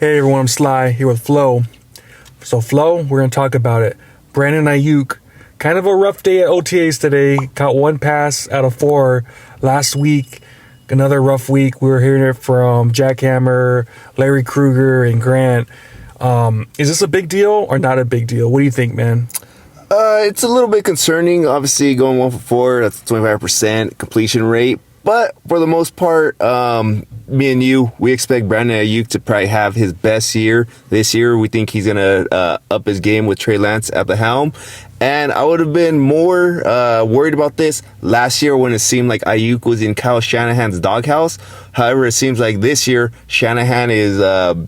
Hey everyone, I'm Sly here with Flo. So Flo, we're going to talk about it. Brandon Aiyuk, kind of a rough day at OTAs today. Caught one pass out of 4 last week. Another rough week. We were hearing it from Jackhammer, Larry Krueger, and Grant. Is this a big deal or not a big deal? What do you think, man? It's a little bit concerning. Obviously, going 1 for 4, that's 25% completion rate. But for the most part, me and you, we expect Brandon Aiyuk to probably have his best year this year. We think he's going to up his game with Trey Lance at the helm. And I would have been more worried about this last year when it seemed like Aiyuk was in Kyle Shanahan's doghouse. However, it seems like this year, Shanahan is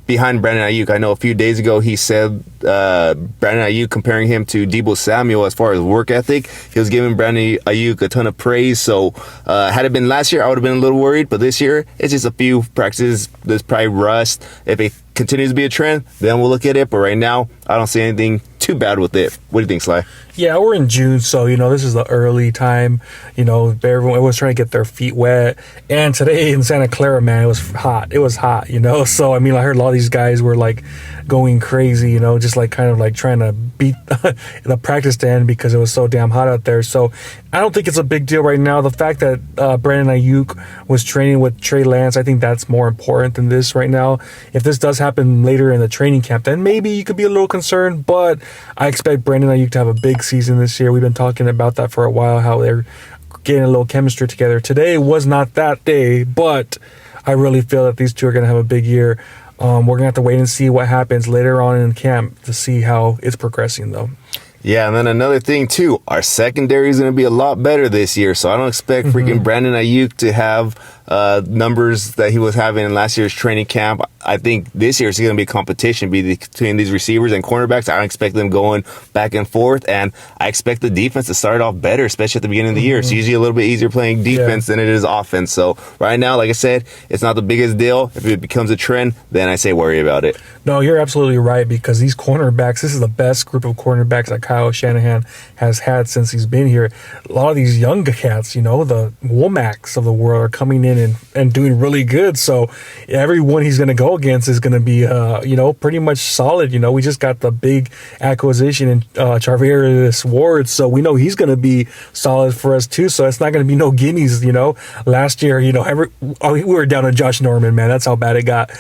behind Brandon Aiyuk. I know a few days ago he said Brandon Aiyuk, comparing him to Deebo Samuel as far as work ethic. He was giving Brandon Aiyuk a ton of praise. So had it been last year, I would have been a little worried. But this year, it's just a few practices. There's probably rust. If it continues to be a trend, then we'll look at it. But right now, I don't see anything too bad with it. What do you think, Sly? Yeah, we're in June, so, this is the early time. Everyone was trying to get their feet wet. And today in Santa Clara, man, it was hot. It was hot, So, I heard a lot of these guys were, going crazy, just, trying to beat the practice to end because it was so damn hot out there. So, I don't think it's a big deal right now. The fact that Brandon Aiyuk was training with Trey Lance, I think that's more important than this right now. If this does happen later in the training camp, then maybe you could be a little concerned, but I expect Brandon Aiyuk to have a big season this year. We've been talking about that for a while, how they're getting a little chemistry together. Today was not that day, but I really feel that these two are going to have a big year. We're going to have to wait and see what happens later on in camp to see how it's progressing, though. Yeah, and then another thing, too, our secondary is going to be a lot better this year. So I don't expect freaking Brandon Aiyuk to have numbers that he was having in last year's training camp. I think this year it's going to be a competition between these receivers and cornerbacks. I don't expect them going back and forth, and I expect the defense to start off better, especially at the beginning of the year. It's usually a little bit easier playing defense than it is offense. So right now, like I said, it's not the biggest deal. If it becomes a trend, then I say worry about it. No, you're absolutely right, because these cornerbacks, this is the best group of cornerbacks that Kyle Shanahan has had since he's been here. A lot of these young cats, the Womacs of the world are coming in and doing really good. So everyone he's going to go against is going to be, pretty much solid. We just got the big acquisition in Charvarius Ward, so we know he's going to be solid for us too. So it's not going to be no gimmies. Last year, we were down to Josh Norman, man. That's how bad it got.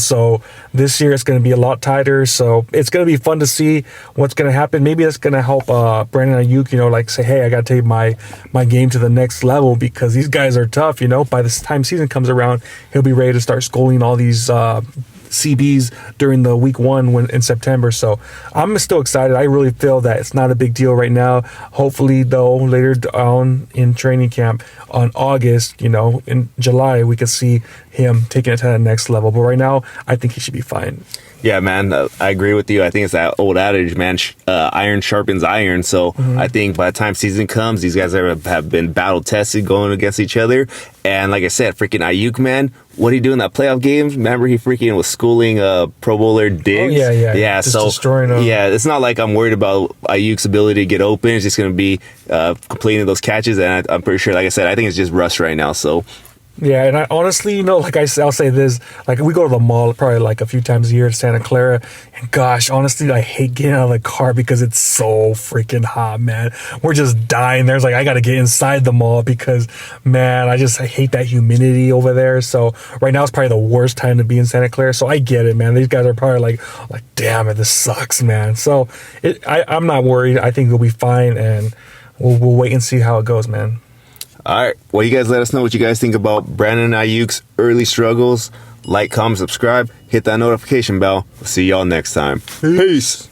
So this year it's going to be a lot tighter. So it's going to be fun to see what's going to happen. Maybe that's going to help Brandon Aiyuk, say, hey, I got to take my game to the next level, because these guys are tough. By the time season comes around, he'll be ready to start schooling all these CBs during the week 1 in September. So I'm still excited. I really feel that it's not a big deal right now. Hopefully, though, later on in training camp on August, in July, we could see him taking it to the next level. But right now, I think he should be fine. Yeah, man, I agree with you. I think it's that old adage, man, iron sharpens iron. So I think by the time season comes, these guys have been battle-tested going against each other. And like I said, freaking Aiyuk, man, what did he do in that playoff game? Remember, he freaking was schooling Pro Bowler Diggs? Oh, yeah. Yeah, just so, destroying him. Yeah, it's not like I'm worried about Ayuk's ability to get open. It's just going to be completing those catches. And I'm pretty sure, like I said, I think it's just rust right now, so... Yeah, and I honestly, I'll say this, we go to the mall probably a few times a year to Santa Clara, and gosh, honestly, I hate getting out of the car because it's so freaking hot, man. We're just dying. There's I got to get inside the mall because, man, I hate that humidity over there. So right now it's probably the worst time to be in Santa Clara. So I get it, man. These guys are probably like, damn it, this sucks, man. So I'm not worried. I think we'll be fine, and we'll wait and see how it goes, man. All right. Well, you guys let us know what you guys think about Brandon Aiyuk's early struggles. Like, comment, subscribe, hit that notification bell. We'll see y'all next time. Peace.